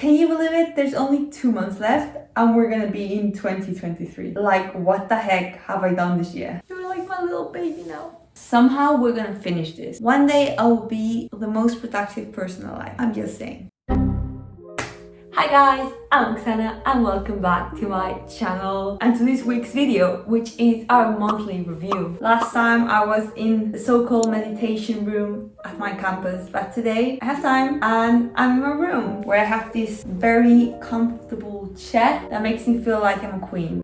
Can you believe it? There's only 2 months left and we're gonna be in 2023. Like, what the heck have I done this year? You're like my little baby now. Somehow we're gonna finish this. One day I'll be the most productive person alive. I'm just saying. Hi guys, I'm Oksana and welcome back to my channel and to this week's video, which is our monthly review. Last time I was in the so-called meditation room at my campus, but today I have time and I'm in my room where I have this very comfortable chair that makes me feel like I'm a queen.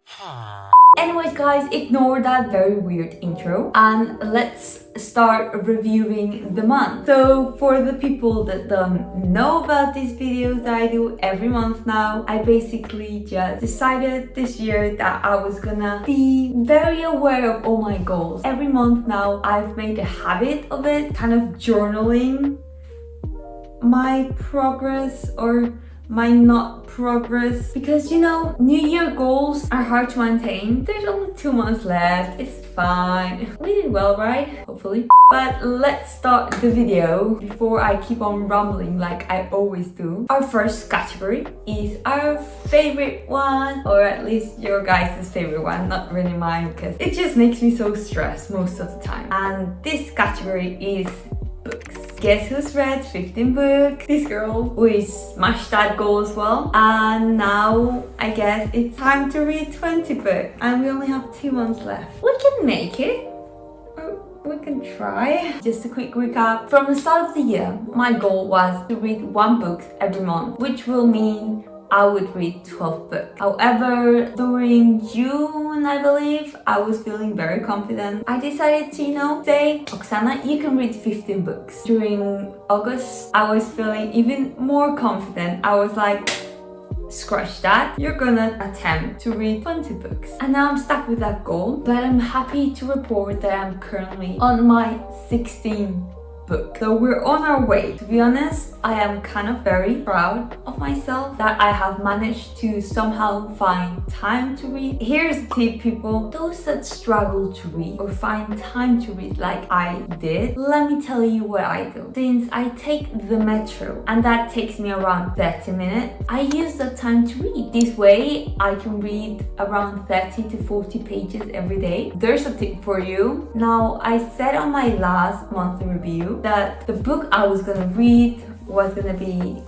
Anyways guys, ignore that very weird intro and let's start reviewing the month. So for the people that don't know about these videos that I do every month now, I basically just decided this year that I was gonna be very aware of all my goals. Every month now I've made a habit of it, kind of journaling my progress or my not progress, because you know, New Year goals are hard to maintain. There's only 2 months left, it's fine. We did well, right? Hopefully. But let's start the video before I keep on rambling like I always do. Our first category is our favorite one, or at least your guys' favorite one, not really mine, because it just makes me so stressed most of the time. And this category is books. Guess who's read 15 books? This girl, who smashed that goal as well. And now I guess it's time to read 20 books. And we only have 2 months left. We can make it. Or we can try. Just a quick recap. From the start of the year, my goal was to read 1 book every month, which will mean I would read 12 books. However, during June, I believe, I was feeling very confident. I decided to, say, Oksana, you can read 15 books. During August, I was feeling even more confident. I was like, scratch that, you're gonna attempt to read 20 books. And now I'm stuck with that goal, but I'm happy to report that I'm currently on my 16th book. So we're on our way. To be honest, I am kind of very proud of myself that I have managed to somehow find time to read. Here's a tip, people. Those that struggle to read or find time to read like I did, let me tell you what I do. Since I take the metro and that takes me around 30 minutes, I use that time to read. This way I can read around 30 to 40 pages every day. There's a tip for you. Now, I said on my last monthly review that the book I was gonna read was gonna be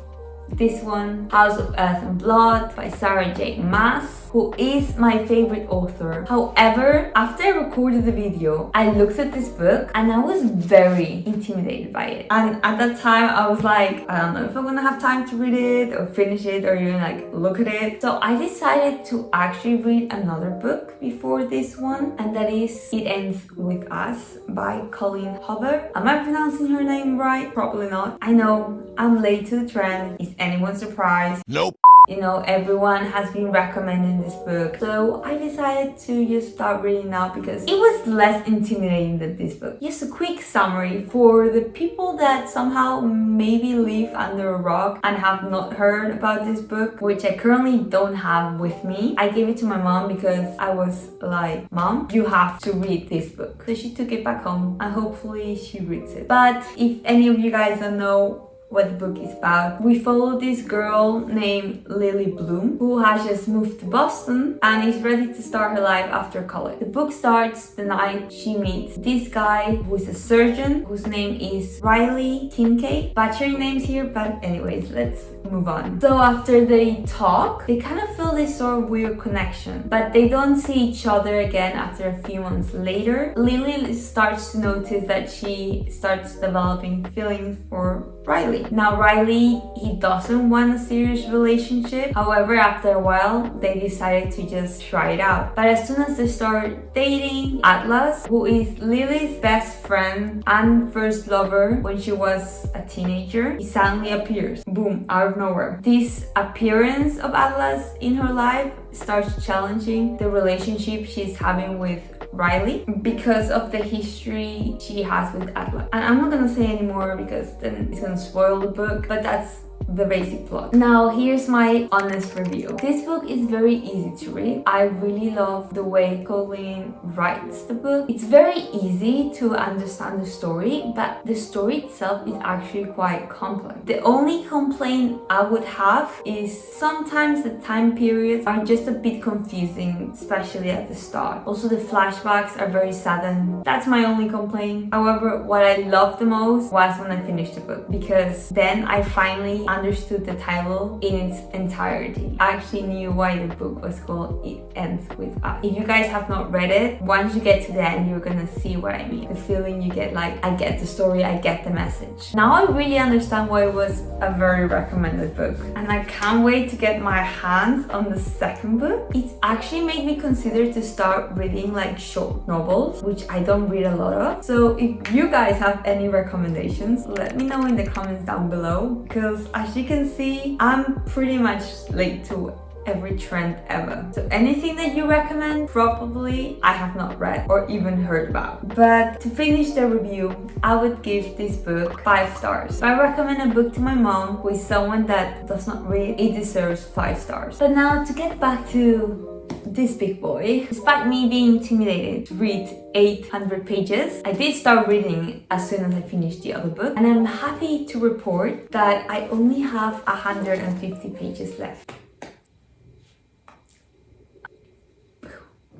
this one, House of Earth and Blood by Sarah J. Maas, who is my favorite author. However, after I recorded the video, I looked at this book and I was very intimidated by it. And at that time, I was like, I don't know if I'm gonna have time to read it or finish it or even like look at it. So I decided to actually read another book before this one, and that is It Ends With Us by Colleen Hoover. Am I pronouncing her name right? Probably not. I know, I'm late to the trend. Is anyone surprised? Nope. Everyone has been recommending this book. So I decided to just start reading now because it was less intimidating than this book. Just a quick summary for the people that somehow maybe live under a rock and have not heard about this book, which I currently don't have with me. I gave it to my mom because I was like, Mom, you have to read this book. So she took it back home and hopefully she reads it. But if any of you guys don't know what the book is about, we follow this girl named Lily Bloom who has just moved to Boston and is ready to start her life after college. The book starts the night she meets this guy who is a surgeon whose name is Riley Kincaid. Butchering names here, but anyways, let's move on. So after they talk, they kind of feel this sort of weird connection, but they don't see each other again after a few months later. Lily starts to notice that she starts developing feelings for Riley. Now Riley, he doesn't want a serious relationship. However, after a while, they decided to just try it out. But as soon as they start dating, Atlas, who is Lily's best friend and first lover when she was a teenager, he suddenly appears. Boom, out of nowhere. This appearance of Atlas in her life starts challenging the relationship she's having with Riley because of the history she has with Atlas. And I'm not gonna say anymore because then it's gonna spoil the book, but that's the basic plot. Now here's my honest review. This book is very easy to read. I really love the way Colleen writes the book. It's very easy to understand the story, but the story itself is actually quite complex. The only complaint I would have is sometimes the time periods are just a bit confusing, especially at the start. Also, the flashbacks are very sudden. That's my only complaint. However, what I loved the most was when I finished the book, because then I finally understood the title in its entirety. I actually knew why the book was called It Ends With Us. If you guys have not read it, once you get to the end, you're gonna see what I mean. The feeling you get, like, I get the story, I get the message. Now I really understand why it was a very recommended book, and I can't wait to get my hands on the second book. It actually made me consider to start reading like short novels, which I don't read a lot of. So if you guys have any recommendations, let me know in the comments down below, because as you can see, I'm pretty much late to every trend ever. So anything that you recommend, probably I have not read or even heard about. But to finish the review, I would give this book 5 stars. If I recommend a book to my mom who is someone that does not read, it deserves 5 stars. But now to get back to this big boy, despite me being intimidated to read 800 pages, I did start reading as soon as I finished the other book, and I'm happy to report that I only have 150 pages left.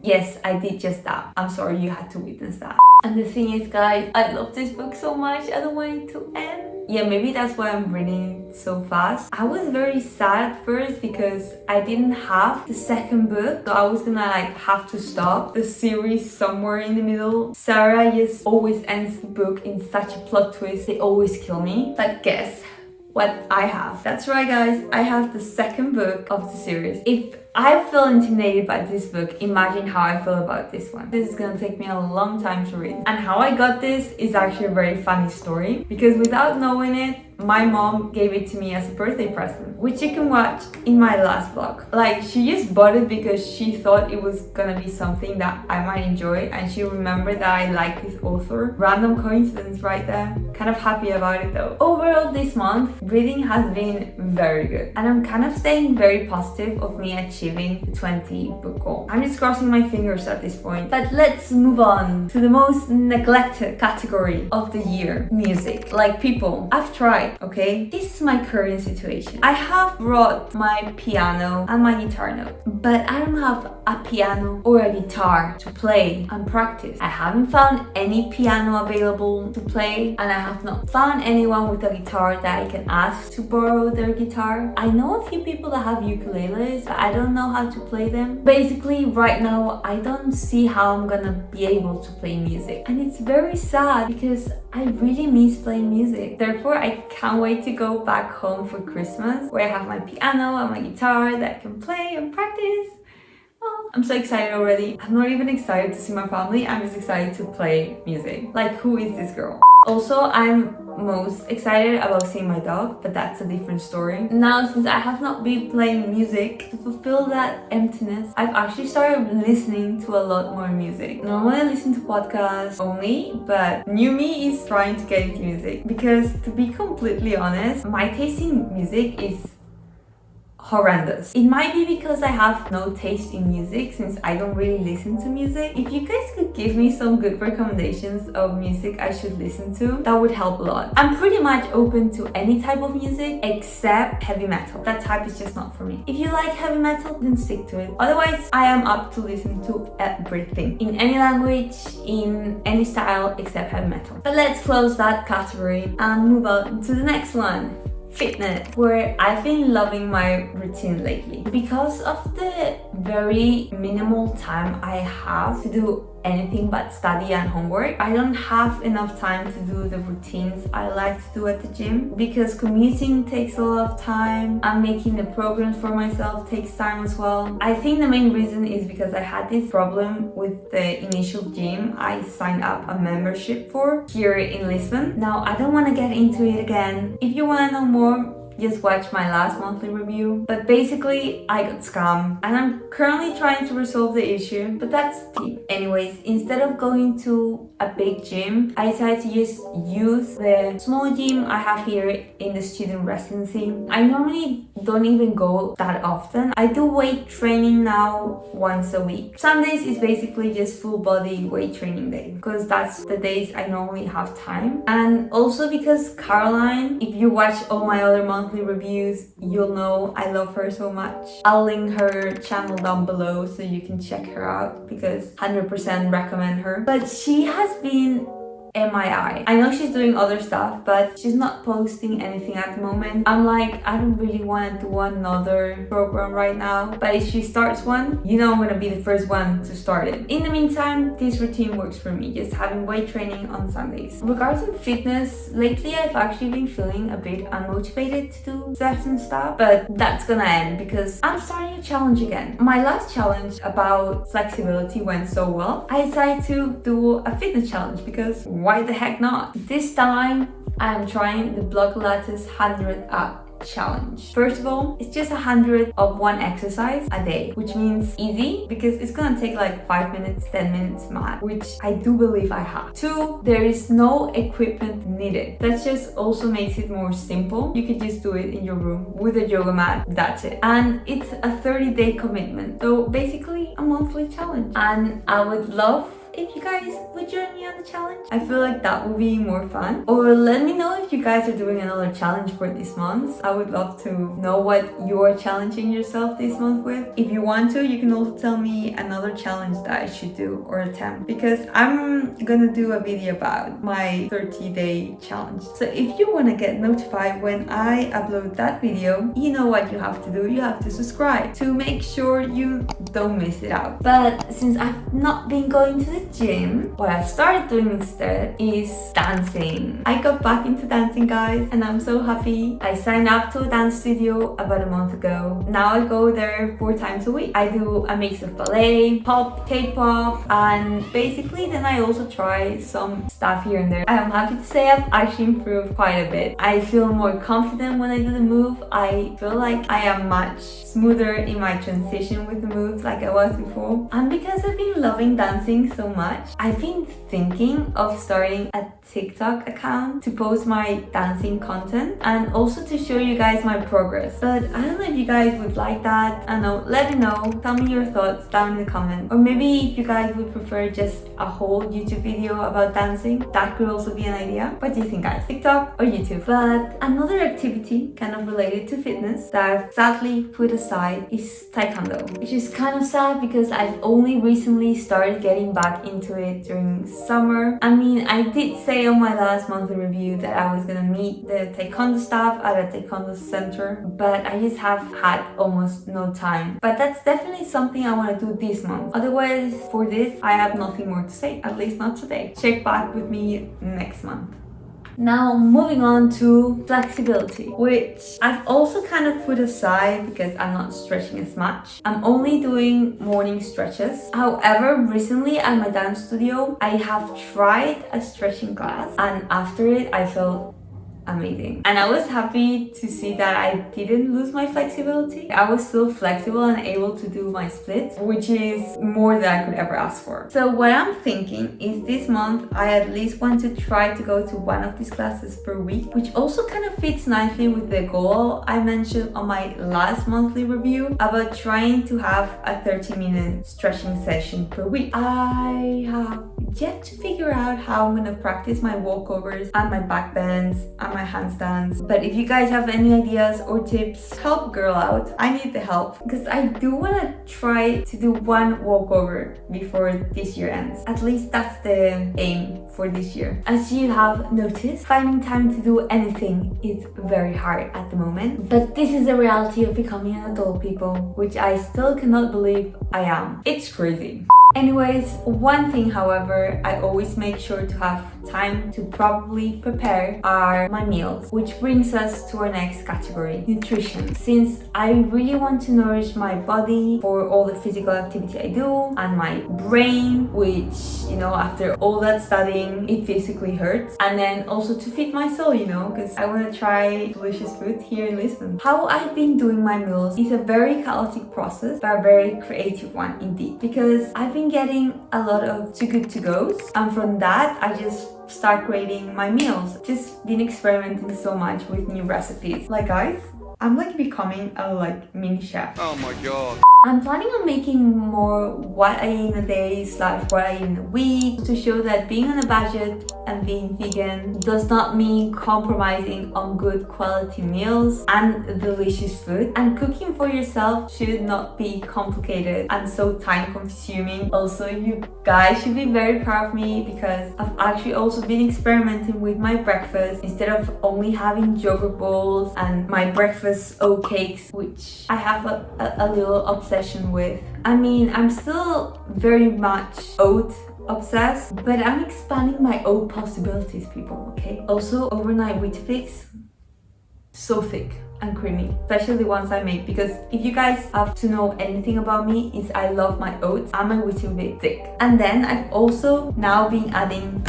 Yes, I did just that. I'm sorry you had to witness that. And the thing is, guys, I love this book so much. I don't want it to end. Yeah, maybe that's why I'm reading it so fast. I was very sad at first because I didn't have the second book, so I was gonna like have to stop the series somewhere in the middle. Sarah just always ends the book in such a plot twist. They always kill me. But guess what I have? That's right, guys. I have the second book of the series. If I feel intimidated by this book, imagine how I feel about this one. This is gonna take me a long time to read. And how I got this is actually a very funny story, because without knowing it, my mom gave it to me as a birthday present, which you can watch in my last vlog. Like, she just bought it because she thought it was gonna be something that I might enjoy, and she remembered that I like this author. Random coincidence right there. Kind of happy about it though. Overall, this month, reading has been very good, and I'm kind of staying very positive of me achieving the 20 book goal. I'm just crossing my fingers at this point. But let's move on to the most neglected category of the year, music. Like, people, I've tried. Okay, this is my current situation. I have brought my piano and my guitar note, but I don't have a piano or a guitar to play and practice. I haven't found any piano available to play, and I have not found anyone with a guitar that I can ask to borrow their guitar. I know a few people that have ukuleles, but I don't know how to play them. Basically, right now, I don't see how I'm gonna be able to play music, and it's very sad because I really miss playing music. Therefore, I can't wait to go back home for Christmas, where I have my piano and my guitar that I can play and practice. Oh, I'm so excited already. I'm not even excited to see my family, I'm just excited to play music. Like, who is this girl? Also, I'm most excited about seeing my dog, but that's a different story. Now, since I have not been playing music, to fulfill that emptiness, I've actually started listening to a lot more music. Normally I listen to podcasts only, but new me is trying to get into music, because to be completely honest, my taste in music is horrendous. It might be because I have no taste in music, since I don't really listen to music. If you guys could give me some good recommendations of music I should listen to, that would help a lot. I'm pretty much open to any type of music except heavy metal. That type is just not for me. If you like heavy metal, then stick to it. Otherwise, I am up to listen to everything, in any language, in any style except heavy metal. But let's close that category and move on to the next one. Fitness, where I've been loving my routine lately. Because of the very minimal time I have to do anything but study and homework, I don't have enough time to do the routines I like to do at the gym, because commuting takes a lot of time and making the programs for myself takes time as well. I think the main reason is because I had this problem with the initial gym I signed up a membership for here in Lisbon. Now, I don't want to get into it again. If you want to know more, just watch my last monthly review. But basically, I got scammed, and I'm currently trying to resolve the issue, but that's deep. Anyways, instead of going to a big gym, I decided to just use the small gym I have here in the student residency. I normally don't even go that often. I do weight training now once a week. Sundays is basically just full body weight training day because that's the days I normally have time. And also because Caroline, if you watch all my other monthly reviews, you'll know I love her so much. I'll link her channel down below so you can check her out because 100% recommend her. But she has been MIA. I know she's doing other stuff, but she's not posting anything at the moment. I'm like, I don't really want to do another program right now, but if she starts one, you know I'm gonna be the first one to start it. In the meantime, this routine works for me, just having weight training on Sundays. Regarding fitness, lately I've actually been feeling a bit unmotivated to do certain stuff, but that's gonna end because I'm starting a challenge again. My last challenge about flexibility went so well, I decided to do a fitness challenge because why the heck not? This time I am trying the Block Pilates 100 up challenge. First of all, it's just 100 of one exercise a day, which means easy because it's gonna take like 5 minutes, 10 minutes max, which I do believe I have. 2, there is no equipment needed. That just also makes it more simple. You could just do it in your room with a yoga mat, that's it. And it's a 30-day commitment, so basically a monthly challenge. And I would love if you guys would join me on the challenge. I feel like that would be more fun. Or let me know if you guys are doing another challenge for this month. I would love to know what you're challenging yourself this month with. If you want to, you can also tell me another challenge that I should do or attempt, because I'm gonna do a video about my 30-day challenge. So if you want to get notified when I upload that video, you know what you have to do. You have to subscribe to make sure you don't miss it out. But since I've not been going to the gym, what I've started doing instead is dancing. I got back into dancing, guys, and I'm so happy. I signed up to a dance studio about a month ago. Now I go there 4 times a week. I do a mix of ballet, pop, K-pop, and basically then I also try some stuff here and there. I am happy to say I've actually improved quite a bit. I feel more confident when I do the move. I feel like I am much smoother in my transition with the moves like I was before. And because I've been loving dancing so much, I've been thinking of starting a TikTok account to post my dancing content and also to show you guys my progress. But I don't know if you guys would like that. I don't know, let me know. Tell me your thoughts down in the comments. Or maybe if you guys would prefer just a whole YouTube video about dancing, that could also be an idea. What do you think, guys? TikTok or YouTube? But another activity kind of related to fitness that I've sadly put aside is taekwondo, which is kind of sad because I've only recently started getting back into it during summer. I mean, I did say on my last monthly review that I was gonna meet the taekwondo staff at a taekwondo center, but I just have had almost no time. But that's definitely something I want to do this month. Otherwise, for this, I have nothing more to say, at least not today. Check back with me next month. Now moving on to flexibility, which I've also kind of put aside because I'm not stretching as much. I'm only doing morning stretches. However, recently at my dance studio, I have tried a stretching class, and after it, I felt amazing. And I was happy to see that I didn't lose my flexibility. I was still flexible and able to do my splits, which is more than I could ever ask for. So what I'm thinking is this month I at least want to try to go to one of these classes per week, which also kind of fits nicely with the goal I mentioned on my last monthly review about trying to have a 30-minute stretching session per week. I have yet to figure out how I'm gonna practice my walkovers and my back bends and my handstands. But if you guys have any ideas or tips, help a girl out. I need the help because I do want to try to do one walkover before this year ends. At least that's the aim for this year. As you have noticed, finding time to do anything is very hard at the moment. But this is the reality of becoming an adult, people, which I still cannot believe I am. It's crazy. Anyways, one thing, however, I always make sure to have time to properly prepare are my meals, which brings us to our next category, nutrition. Since I really want to nourish my body for all the physical activity I do and my brain, which, you know, after all that studying, it physically hurts. And then also to feed my soul, you know, because I want to try delicious food here in Lisbon. How I've been doing my meals is a very chaotic process, but a very creative one indeed, because I've been getting a lot of too good to goes, and from that I just start creating my meals. Just been experimenting so much with new recipes. Like guys, I'm like becoming a like mini chef. Oh my god. I'm planning on making more what I eat in a day / what I eat in a week to show that being on a budget and being vegan does not mean compromising on good quality meals and delicious food. And cooking for yourself should not be complicated and so time consuming. Also, you guys should be very proud of me because I've actually also been experimenting with my breakfast instead of only having yogurt bowls and my breakfast oat cakes, which I have a little obsession with. I mean, I'm still very much oat obsessed, but I'm expanding my oat possibilities, people, okay? Also, overnight Weetabix, so thick and creamy, especially the ones I make, because if you guys have to know anything about me, is I love my oats and my Weetabix thick. And then I've also now been adding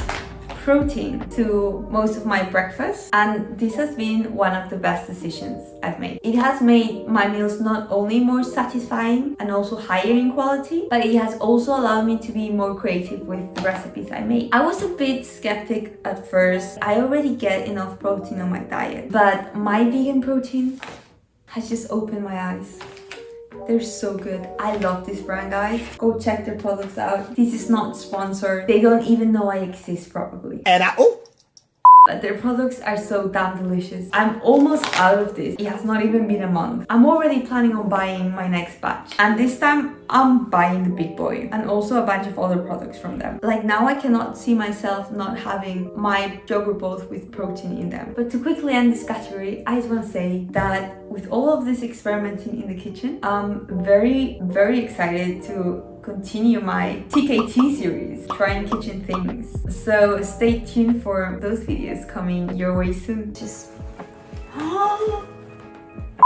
protein to most of my breakfast, and this has been one of the best decisions I've made. It has made my meals not only more satisfying and also higher in quality, but it has also allowed me to be more creative with the recipes I make. I was a bit skeptic at first. I already get enough protein on my diet, but my vegan protein has just opened my eyes. They're so good. I love this brand, guys. Go check their products out. This is not sponsored. They don't even know I exist probably. But their products are so damn delicious. I'm almost out of this. It has not even been a month. I'm already planning on buying my next batch. And this time I'm buying the big boy and also a bunch of other products from them. Like now I cannot see myself not having my yogurt bowls with protein in them. But to quickly end this category, I just want to say that with all of this experimenting in the kitchen, I'm very, very excited to continue my TKT series, trying kitchen things. So stay tuned for those videos coming your way soon. Just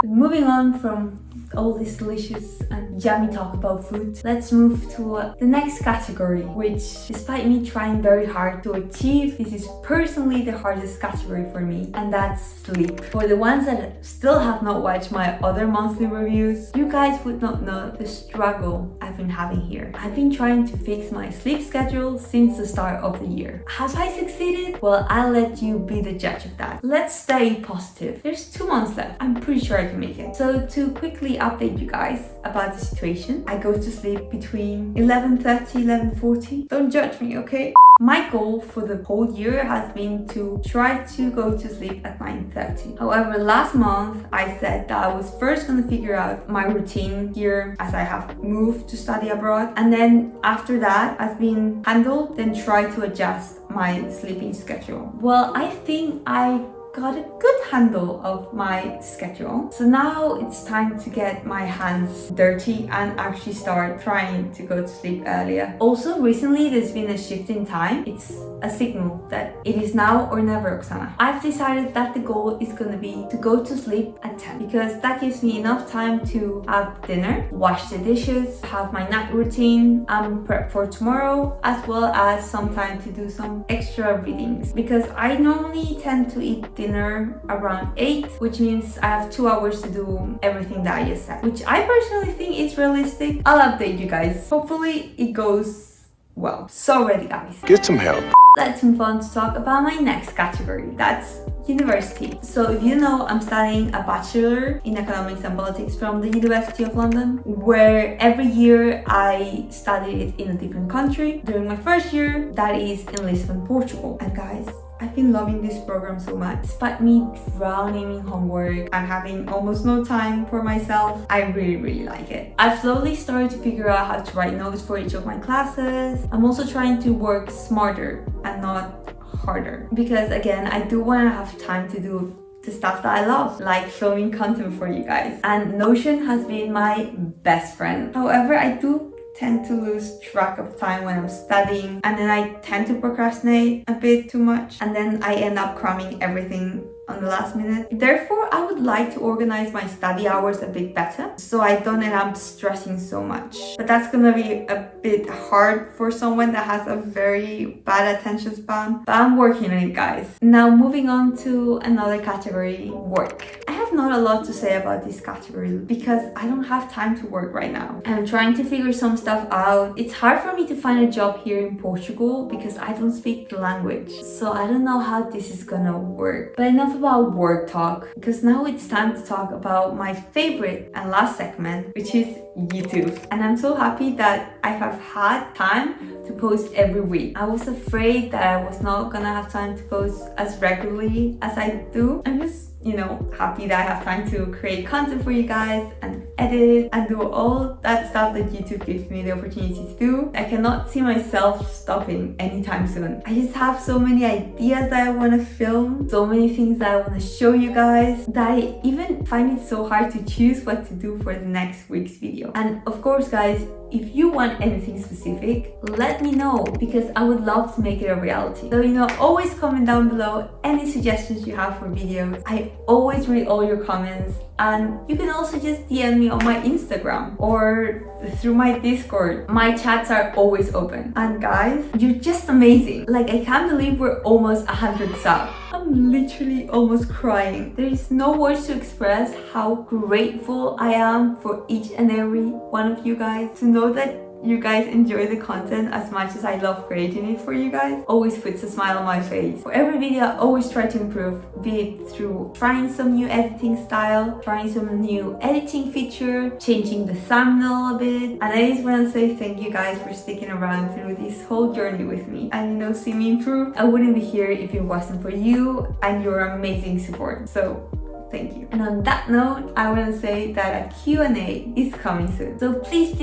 moving on from all this delicious and yummy talk about food, let's move to the next category, which despite me trying very hard to achieve, this is personally the hardest category for me, and that's sleep. For the ones that still have not watched my other monthly reviews, you guys would not know the struggle I've been having here. I've been trying to fix my sleep schedule since the start of the year. Have I succeeded? Well, I'll let you be the judge of that. Let's stay positive. There's 2 months left. I'm pretty sure I can make it. So to quickly update you guys about the situation, I go to sleep between 11:30, 11:40. Don't judge me, okay? My goal for the whole year has been to try to go to sleep at 9:30. However, last month I said that I was first going to figure out my routine here as I have moved to study abroad, and then after that has been handled, then try to adjust my sleeping schedule. Well, I think I got a good handle of my schedule. So now it's time to get my hands dirty and actually start trying to go to sleep earlier. Also, recently there's been a shift in time. It's a signal that it is now or never, Oksana. I've decided that the goal is going to be to go to sleep at 10 because that gives me enough time to have dinner, wash the dishes, have my night routine, and prep for tomorrow, as well as some time to do some extra readings, because I normally tend to eat dinner around 8, which means I have 2 hours to do everything that I just said, which I personally think is realistic. I'll update you guys. Hopefully it goes well. So ready, guys. Get some help. Let's move on to talk about my next category. That's university. So if you know, I'm studying a bachelor in economics and politics from the University of London, where every year I studied it in a different country. During my first year, that is in Lisbon, Portugal. And guys, I've been loving this program so much. Despite me drowning in homework and having almost no time for myself, I really, really like it. I've slowly started to figure out how to write notes for each of my classes. I'm also trying to work smarter and not harder, because again, I do want to have time to do the stuff that I love, like filming content for you guys. And Notion has been my best friend. However, I do tend to lose track of time when I'm studying, and then I tend to procrastinate a bit too much, and then I end up cramming everything on the last minute. Therefore, I would like to organize my study hours a bit better so I don't end up stressing so much. But that's gonna be a bit hard for someone that has a very bad attention span. But I'm working on it, guys. Now moving on to another category, work. I have not a lot to say about this category because I don't have time to work right now. I'm trying to figure some stuff out. It's hard for me to find a job here in Portugal because I don't speak the language. So I don't know how this is gonna work. But enough about work talk, because now it's time to talk about my favorite and last segment, which is YouTube. And I'm so happy that I have had time to post every week. I was afraid that I was not gonna have time to post as regularly as I do. I'm just happy that I have time to create content for you guys and edit and do all that stuff that YouTube gives me the opportunity to do. I cannot see myself stopping anytime soon. I just have so many ideas that I want to film, so many things that I want to show you guys, that I even find it so hard to choose what to do for the next week's video. And of course, guys, if you want anything specific, let me know because I would love to make it a reality. So, always comment down below any suggestions you have for videos. I always read all your comments, and you can also just DM me on my Instagram or through my Discord. My chats are always open. And guys, you're just amazing. Like, I can't believe we're almost 100 subs. I'm literally almost crying. There is no words to express how grateful I am for each and every one of you guys. To know that you guys enjoy the content as much as I love creating it for you guys always puts a smile on my face. For every video, I always try to improve, be it through trying some new editing style, trying some new editing feature, changing the thumbnail a bit. And I just want to say thank you guys for sticking around through this whole journey with me and see me improve. I wouldn't be here if it wasn't for you and your amazing support. So thank you. And on that note, I want to say that a Q&A is coming soon. So please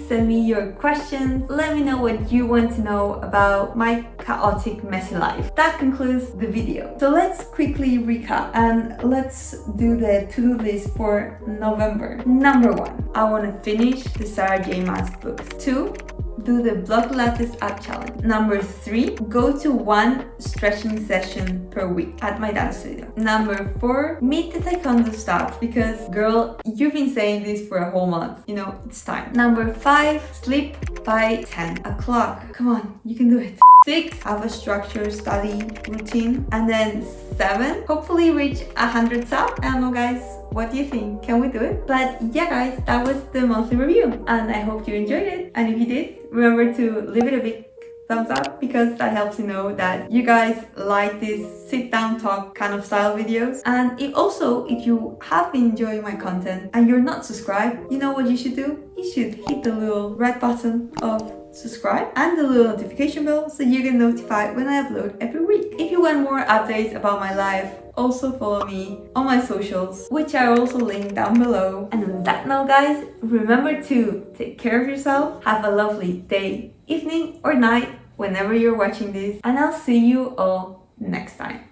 send me your questions. Let me know what you want to know about my chaotic, messy life. That concludes the video. So let's quickly recap and let's do the to-do list for November. Number 1, I want to finish the Sarah J. Maas books. 2, do the block Pilates app challenge. Number 3, go to 1 stretching session per week at my dance studio. Number 4, meet the taekwondo staff because girl, you've been saying this for a whole month. It's time. Number 5, sleep by 10 o'clock. Come on, you can do it. 6, have a structured study routine. And then 7, hopefully reach 100 subs. I don't know, guys, what do you think? Can we do it? But yeah, guys, that was the monthly review and I hope you enjoyed it. And if you did, remember to leave it a big thumbs up because that helps me know that you guys like this sit down talk kind of style videos. And if you have been enjoying my content and you're not subscribed, you know what you should do? You should hit the little red button of subscribe and the little notification bell so you get notified when I upload every week. If you want more updates about my life, also follow me on my socials, which are also linked down below. And on that note, guys, remember to take care of yourself. Have a lovely day, evening, or night whenever you're watching this, and I'll see you all next time.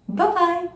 Bye bye.